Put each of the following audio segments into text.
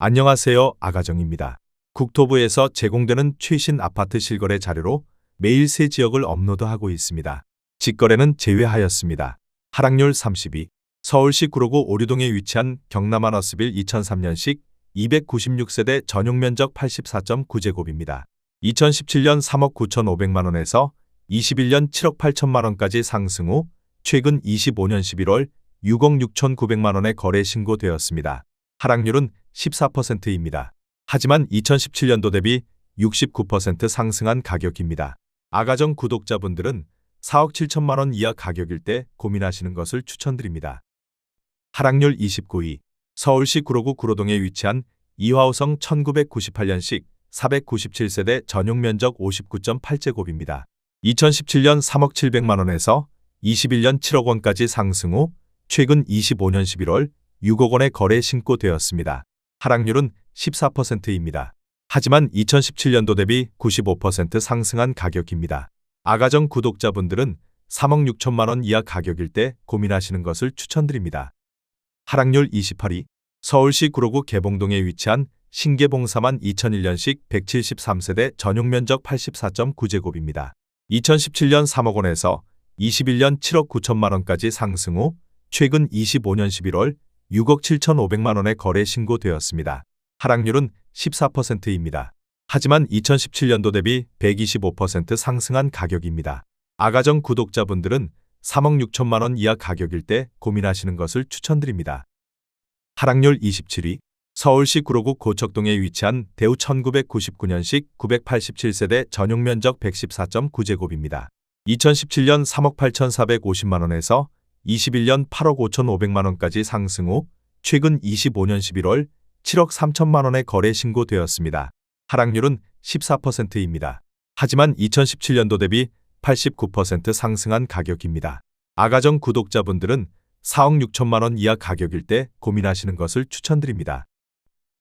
안녕하세요. 아가정입니다. 국토부에서 제공되는 최신 아파트 실거래 자료로 매일 새 지역을 업로드하고 있습니다. 직거래는 제외하였습니다. 하락률 32. 서울시 구로구 오류동에 위치한 경남 하너스빌 2003년식 296세대 전용면적 84.9제곱입니다. 2017년 3억 9,500만 원에서 21년 7억 8천만 원까지 상승 후 최근 25년 11월 6억 6,900만 원에 거래 신고되었습니다. 하락률은 14%입니다. 하지만 2017년도 대비 69% 상승한 가격입니다. 아가정 구독자분들은 4억 7천만 원 이하 가격일 때 고민하시는 것을 추천드립니다. 하락률 29위. 서울시 구로구 구로동에 위치한 이화호성 1998년식 497세대 전용면적 59.8제곱입니다. 2017년 3억 700만 원에서 21년 7억 원까지 상승 후 최근 25년 11월 6억 원에 거래 신고되었습니다. 하락률은 14%입니다. 하지만 2017년도 대비 95% 상승한 가격입니다. 아가정 구독자분들은 3억 6천만 원 이하 가격일 때 고민하시는 것을 추천드립니다. 하락률 28위. 서울시 구로구 개봉동에 위치한 신개봉사만 2001년식 173세대 전용면적 84.9제곱입니다. 2017년 3억 원에서 21년 7억 9천만 원까지 상승 후 최근 25년 11월 6억 7,500만 원에 거래 신고되었습니다. 하락률은 14%입니다. 하지만 2017년도 대비 125% 상승한 가격입니다. 아가정 구독자분들은 3억 6천만 원 이하 가격일 때 고민하시는 것을 추천드립니다. 하락률 27위. 서울시 구로구 고척동에 위치한 대우 1999년식 987세대 전용면적 114.9제곱입니다. 2017년 3억 8,450만 원에서 21년 8억 5,500만 원까지 상승 후 최근 25년 11월 7억 3천만 원에 거래 신고되었습니다. 하락률은 14%입니다. 하지만 2017년도 대비 89% 상승한 가격입니다. 아가정 구독자분들은 4억 6천만 원 이하 가격일 때 고민하시는 것을 추천드립니다.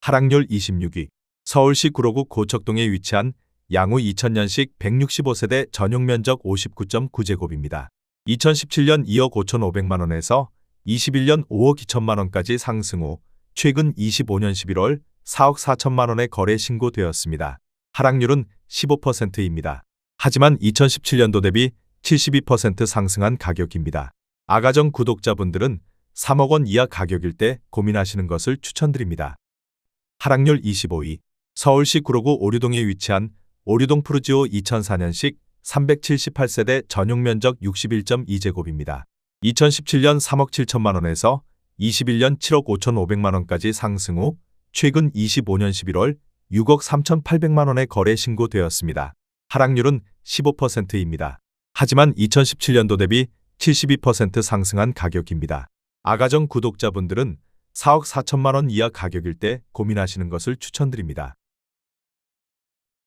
하락률 26위. 서울시 구로구 고척동에 위치한 양우 2000년식 165세대 전용면적 59.9제곱입니다. 2017년 2억 5,500만 원에서 21년 5억 2천만 원까지 상승 후 최근 25년 11월 4억 4천만 원에 거래 신고되었습니다. 하락률은 15%입니다. 하지만 2017년도 대비 72% 상승한 가격입니다. 아가정 구독자분들은 3억 원 이하 가격일 때 고민하시는 것을 추천드립니다. 하락률 25위. 서울시 구로구 오류동에 위치한 오류동 푸르지오 2004년식 378세대 전용면적 61.2제곱입니다. 2017년 3억 7천만 원에서 21년 7억 5,500만 원까지 상승 후 최근 25년 11월 6억 3,800만 원에 거래 신고되었습니다. 하락률은 15%입니다. 하지만 2017년도 대비 72% 상승한 가격입니다. 아가정 구독자분들은 4억 4천만 원 이하 가격일 때 고민하시는 것을 추천드립니다.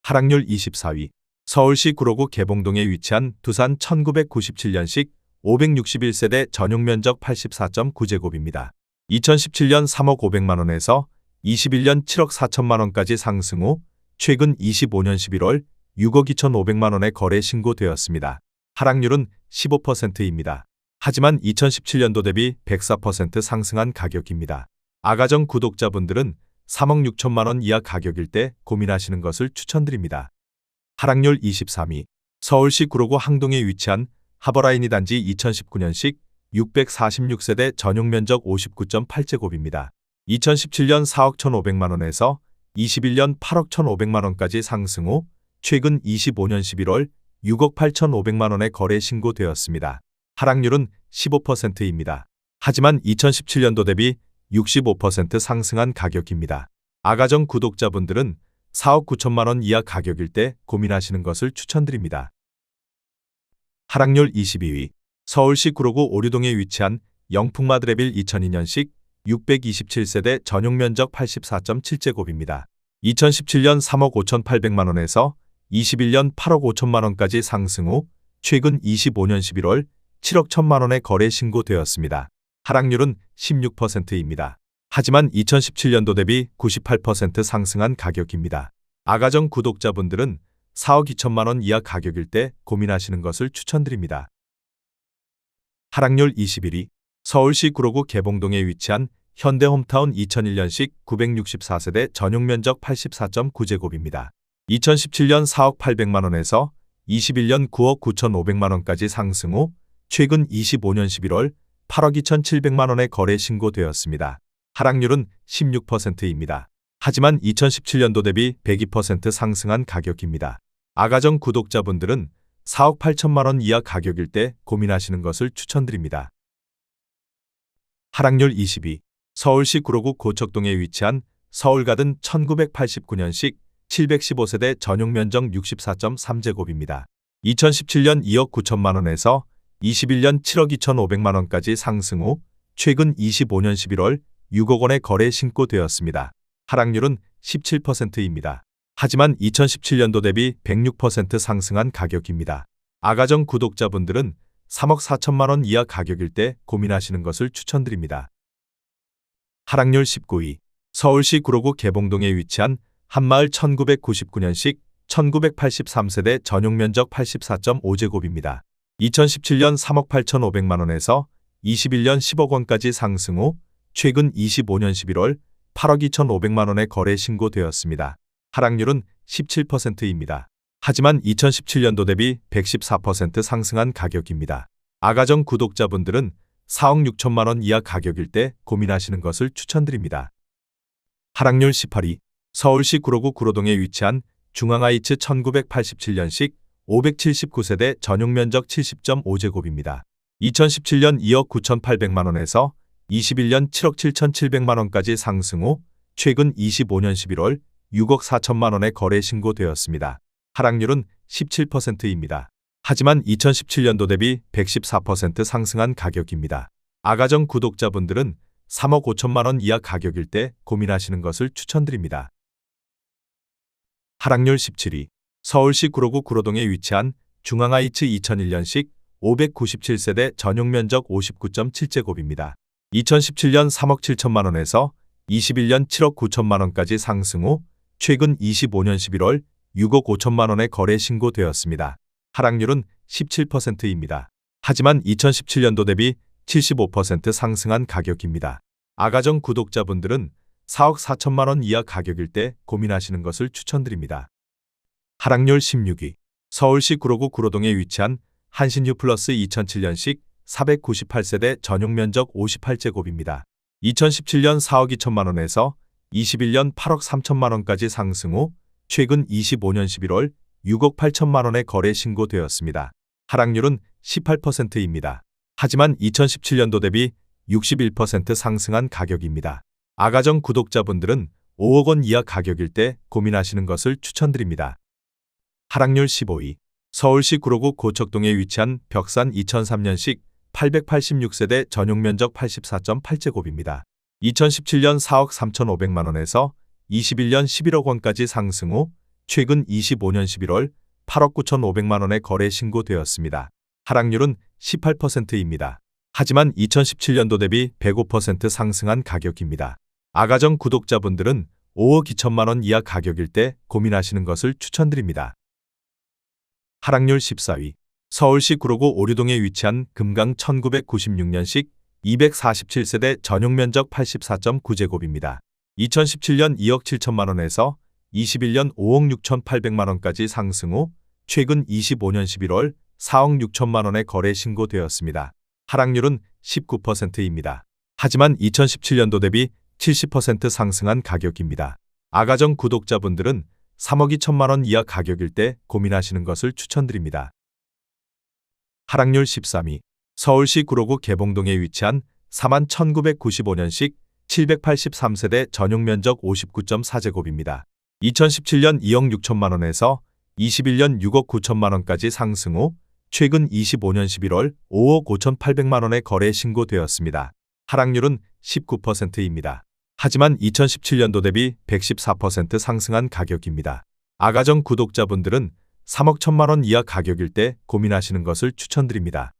하락률 24위. 서울시 구로구 개봉동에 위치한 두산 1997년식 561세대 전용면적 84.9제곱입니다. 2017년 3억 500만 원에서 21년 7억 4천만 원까지 상승 후 최근 25년 11월 6억 2,500만 원에 거래 신고되었습니다. 하락률은 15%입니다. 하지만 2017년도 대비 104% 상승한 가격입니다. 아가정 구독자분들은 3억 6천만 원 이하 가격일 때 고민하시는 것을 추천드립니다. 하락률 23위. 서울시 구로구 항동에 위치한 하버라이니 단지 2019년식 646세대 전용면적 59.8제곱입니다. 2017년 4억 1,500만 원에서 21년 8억 1,500만 원까지 상승 후 최근 25년 11월 6억 8,500만 원에 거래 신고되었습니다. 하락률은 15%입니다. 하지만 2017년도 대비 65% 상승한 가격입니다. 아가정 구독자분들은 4억 9천만 원 이하 가격일 때 고민하시는 것을 추천드립니다. 하락률 22위. 서울시 구로구 오류동에 위치한 영풍마드레빌 2002년식 627세대 전용면적 84.7제곱입니다. 2017년 3억 5,800만 원에서 21년 8억 5천만 원까지 상승 후 최근 25년 11월 7억 1천만 원에 거래 신고되었습니다. 하락률은 16%입니다. 하지만 2017년도 대비 98% 상승한 가격입니다. 아가정 구독자분들은 4억 2천만 원 이하 가격일 때 고민하시는 것을 추천드립니다. 하락률 21위. 서울시 구로구 개봉동에 위치한 현대홈타운 2001년식 964세대 전용 면적 84.9제곱입니다. 2017년 4억 800만 원에서 21년 9억 9,500만 원까지 상승 후 최근 25년 11월 8억 2,700만 원에 거래 신고되었습니다. 하락률은 16%입니다. 하지만 2017년도 대비 102% 상승한 가격입니다. 아가정 구독자분들은 4억 8천만 원 이하 가격일 때 고민하시는 것을 추천드립니다. 하락률 22. 서울시 구로구 고척동에 위치한 서울가든 1989년식 715세대 전용 면적 64.3제곱입니다. 2017년 2억 9천만 원에서 21년 7억 2,500만 원까지 상승 후 최근 25년 11월 6억 원에 거래 신고되었습니다. 하락률은 17%입니다. 하지만 2017년도 대비 106% 상승한 가격입니다. 아가정 구독자분들은 3억 4천만 원 이하 가격일 때 고민하시는 것을 추천드립니다. 하락률 19위. 서울시 구로구 개봉동에 위치한 한마을 1999년식 1983세대 전용 면적 84.5제곱입니다. 2017년 3억 8,500만 원에서 21년 10억 원까지 상승 후 최근 25년 11월 8억 2,500만 원에 거래 신고되었습니다. 하락률은 17%입니다. 하지만 2017년도 대비 114% 상승한 가격입니다. 아가정 구독자분들은 4억 6천만 원 이하 가격일 때 고민하시는 것을 추천드립니다. 하락률 18위. 서울시 구로구 구로동에 위치한 중앙하이츠 1987년식 579세대 전용 면적 70.5제곱입니다. 2017년 2억 9,800만 원에서 21년 7억 7,700만 원까지 상승 후 최근 25년 11월 6억 4천만 원에 거래 신고되었습니다. 하락률은 17%입니다. 하지만 2017년도 대비 114% 상승한 가격입니다. 아가정 구독자분들은 3억 5천만 원 이하 가격일 때 고민하시는 것을 추천드립니다. 하락률 17위. 서울시 구로구 구로동에 위치한 중앙하이츠 2001년식 597세대 전용 면적 59.7제곱입니다. 2017년 3억 7천만 원에서 21년 7억 9천만 원까지 상승 후 최근 25년 11월 6억 5천만 원에 거래 신고되었습니다. 하락률은 17%입니다. 하지만 2017년도 대비 75% 상승한 가격입니다. 아가정 구독자분들은 4억 4천만 원 이하 가격일 때 고민하시는 것을 추천드립니다. 하락률 16위. 서울시 구로구 구로동에 위치한 한신유 플러스 2007년식 498세대 전용 면적 58제곱입니다. 2017년 4억 2천만 원에서 21년 8억 3천만 원까지 상승 후 최근 25년 11월 6억 8천만 원에 거래 신고되었습니다. 하락률은 18%입니다. 하지만 2017년도 대비 61% 상승한 가격입니다. 아가정 구독자분들은 5억 원 이하 가격일 때 고민하시는 것을 추천드립니다. 하락률 15위. 서울시 구로구 고척동에 위치한 벽산 2003년식 886세대 전용 면적 84.8제곱입니다. 2017년 4억 3,500만 원에서 21년 11억 원까지 상승 후 최근 25년 11월 8억 9,500만 원에 거래 신고되었습니다. 하락률은 18%입니다. 하지만 2017년도 대비 105% 상승한 가격입니다. 아가정 구독자분들은 5억 2천만 원 이하 가격일 때 고민하시는 것을 추천드립니다. 하락률 14위. 서울시 구로구 오류동에 위치한 금강 1996년식 247세대 전용 면적 84.9제곱입니다. 2017년 2억 7천만 원에서 21년 5억 6,800만 원까지 상승 후 최근 25년 11월 4억 6천만 원에 거래 신고되었습니다. 하락률은 19%입니다. 하지만 2017년도 대비 70% 상승한 가격입니다. 아가정 구독자분들은 3억 2천만 원 이하 가격일 때 고민하시는 것을 추천드립니다. 하락률 13위. 서울시 구로구 개봉동에 위치한 41,995년식 783세대 전용 면적 59.4제곱입니다. 2017년 2억 6천만 원에서 21년 6억 9천만 원까지 상승 후 최근 25년 11월 5억 5,800만 원에 거래 신고되었습니다. 하락률은 19%입니다. 하지만 2017년도 대비 114% 상승한 가격입니다. 아가정 구독자분들은 3억 1천만 원 이하 가격일 때 고민하시는 것을 추천드립니다.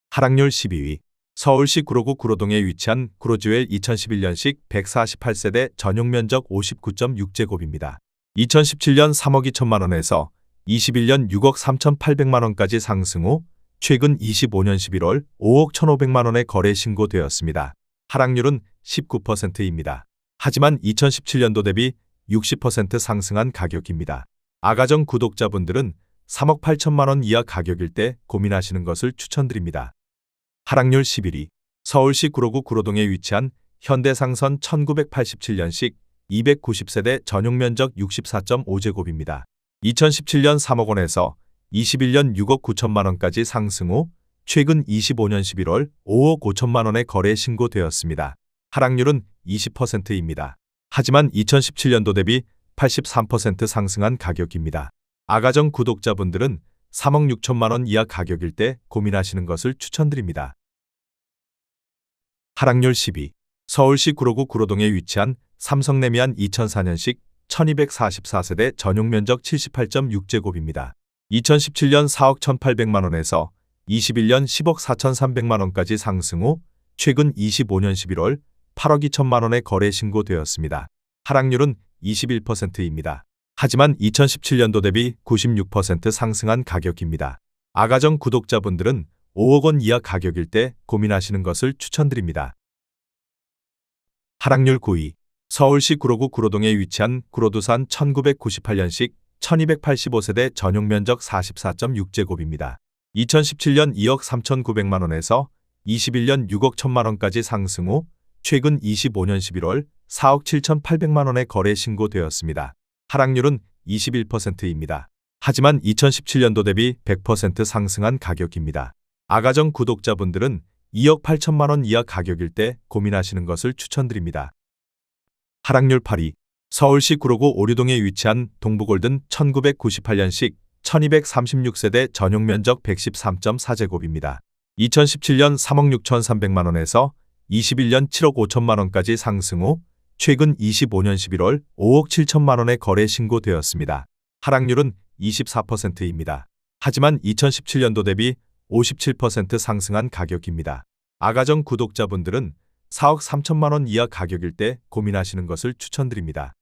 하락률 12위. 서울시 구로구 구로동에 위치한 구로주웰 2011년식 148세대 전용 면적 59.6제곱입니다. 2017년 3억 2천만 원에서 21년 6억 3,800만 원까지 상승 후 최근 25년 11월 5억 1,500만 원에 거래 신고되었습니다. 하락률은 19%입니다. 하지만 2017년도 대비 60% 상승한 가격입니다. 아가정 구독자분들은 3억 8천만 원 이하 가격일 때 고민하시는 것을 추천드립니다. 하락률 11위. 서울시 구로구 구로동에 위치한 현대상선 1987년식 290세대 전용 면적 64.5제곱입니다. 2017년 3억 원에서 21년 6억 9천만 원까지 상승 후 최근 25년 11월 5억 5천만 원에 거래 신고되었습니다. 하락률은 20%입니다. 하지만 2017년도 대비 83% 상승한 가격입니다. 아가정 구독자분들은 3억 6천만 원 이하 가격일 때 고민하시는 것을 추천드립니다. 하락률 10위. 서울시 구로구 구로동에 위치한 삼성레미안 2004년식 1244세대 전용 면적 78.6제곱입니다. 2017년 4억 1,800만 원에서 21년 10억 4,300만 원까지 상승 후 최근 25년 11월 8억 2천만 원에 거래 신고되었습니다. 하락률은 21%입니다. 하지만 2017년도 대비 96% 상승한 가격입니다. 아가정 구독자분들은 5억 원 이하 가격일 때 고민하시는 것을 추천드립니다. 하락률 9위. 서울시 구로구 구로동에 위치한 구로두산 1998년식 1285세대 전용 면적 44.6제곱입니다. 2017년 2억 3,900만 원에서 21년 6억 1천만 원까지 상승 후 최근 25년 11월 4억 7,800만 원에 거래 신고되었습니다. 하락률은 21%입니다. 하지만 2017년도 대비 100% 상승한 가격입니다. 아가정 구독자분들은 2억 8천만 원 이하 가격일 때 고민하시는 것을 추천드립니다. 하락률 8위. 서울시 구로구 오류동에 위치한 동부골든 1998년식 1236세대 전용 면적 113.4제곱입니다. 2017년 3억 6,300만 원에서 21년 7억 5천만 원까지 상승 후 최근 25년 11월 5억 7천만 원에 거래 신고되었습니다. 하락률은 24%입니다. 하지만 2017년도 대비 57% 상승한 가격입니다. 아가정 구독자분들은 4억 3천만 원 이하 가격일 때 고민하시는 것을 추천드립니다.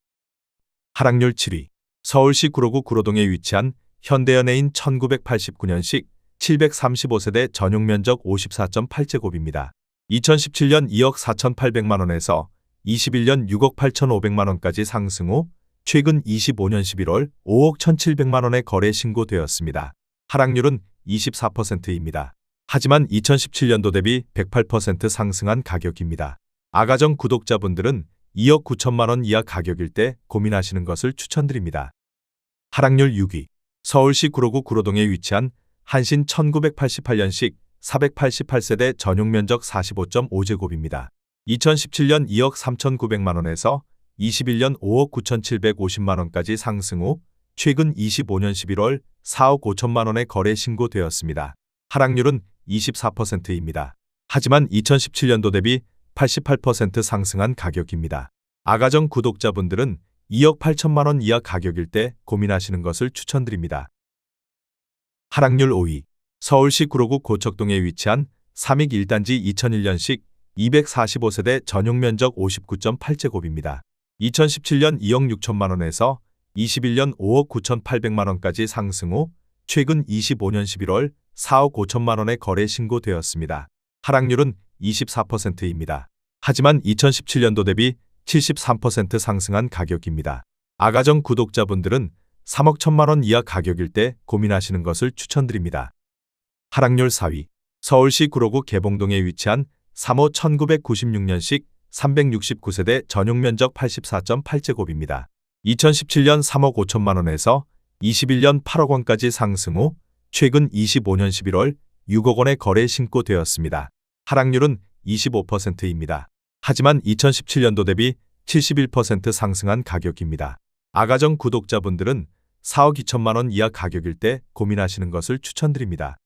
하락률 7위. 서울시 구로구 구로동에 위치한 현대연예인 1989년식 735세대 전용 면적 54.8제곱입니다. 2017년 2억 4,800만 원에서 21년 6억 8,500만 원까지 상승 후 최근 25년 11월 5억 1,700만 원에 거래 신고되었습니다. 하락률은 24%입니다. 하지만 2017년도 대비 108% 상승한 가격입니다. 아가정 구독자분들은 2억 9천만 원 이하 가격일 때 고민하시는 것을 추천드립니다. 하락률 6위. 서울시 구로구 구로동에 위치한 한신 1988년식 488세대 전용 면적 45.5제곱입니다. 2017년 2억 3,900만 원에서 21년 5억 9,750만 원까지 상승 후 최근 25년 11월 4억 5천만 원에 거래 신고되었습니다. 하락률은 24%입니다. 하지만 2017년도 대비 88% 상승한 가격입니다. 아가정 구독자분들은 2억 8천만 원 이하 가격일 때 고민하시는 것을 추천드립니다. 하락률 5위. 서울시 구로구 고척동에 위치한 삼익 1단지 2001년식 245세대 전용 면적 59.8제곱입니다. 2017년 2억 6천만 원에서 21년 5억 9,800만 원까지 상승 후 최근 25년 11월 4억 5천만 원에 거래 신고되었습니다. 하락률은 24%입니다. 하지만 2017년도 대비 73% 상승한 가격입니다. 아가정 구독자분들은 3억 1천만 원 이하 가격일 때 고민하시는 것을 추천드립니다. 하락률 4위. 서울시 구로구 개봉동에 위치한 3호 1996년식 369세대 전용 면적 84.8제곱입니다. 2017년 3억 5천만 원에서 21년 8억 원까지 상승 후 최근 25년 11월 6억 원에 거래 신고되었습니다. 하락률은 25%입니다. 하지만 2017년도 대비 71% 상승한 가격입니다. 아가정 구독자분들은 4억 2천만 원 이하 가격일 때 고민하시는 것을 추천드립니다.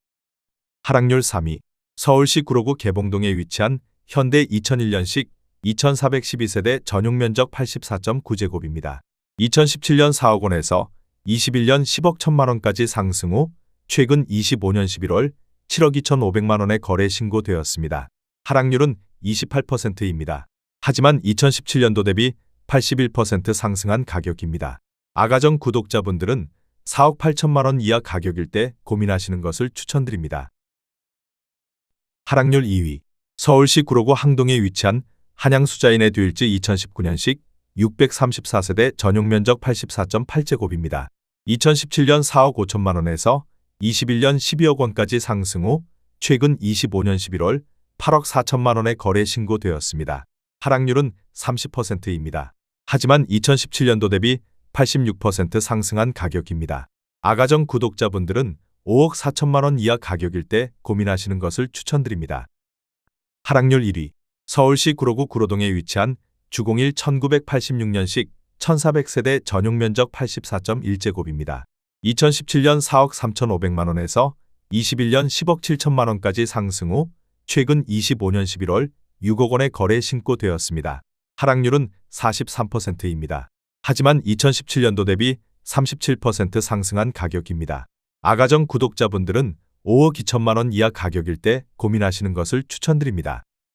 하락률 3위. 서울시 구로구 개봉동에 위치한 현대 2001년식 2412세대 전용 면적 84.9제곱입니다. 2017년 4억 원에서 21년 10억 1천만 원까지 상승 후 최근 25년 11월 7억 2,500만 원에 거래 신고되었습니다. 하락률은 28%입니다. 하지만 2017년도 대비 81% 상승한 가격입니다. 아가정 구독자분들은 4억 8천만 원 이하 가격일 때 고민하시는 것을 추천드립니다. 하락률 2위. 서울시 구로구 항동에 위치한 한양수자인의 듀일즈 2019년식 634세대 전용 면적 84.8제곱입니다. 2017년 4억 5천만 원에서 21년 12억 원까지 상승 후 최근 25년 11월 8억 4천만 원에 거래 신고되었습니다. 하락률은 30%입니다. 하지만 2017년도 대비 86% 상승한 가격입니다. 아가정 구독자분들은 5억 4천만 원 이하 가격일 때 고민하시는 것을 추천드립니다. 하락률 1위. 서울시 구로구 구로동에 위치한 주공일 1986년식 1400세대 전용 면적 84.1제곱입니다. 2017년 4억 3,500만 원에서 21년 10억 7천만 원까지 상승 후 최근 25년 11월 6억 원에 거래 신고되었습니다. 하락률은 43%입니다. 하지만 2017년도 대비 37% 상승한 가격입니다. 아가정 구독자분들은 5억 2천만 원 이하 가격일 때 고민하시는 것을 추천드립니다.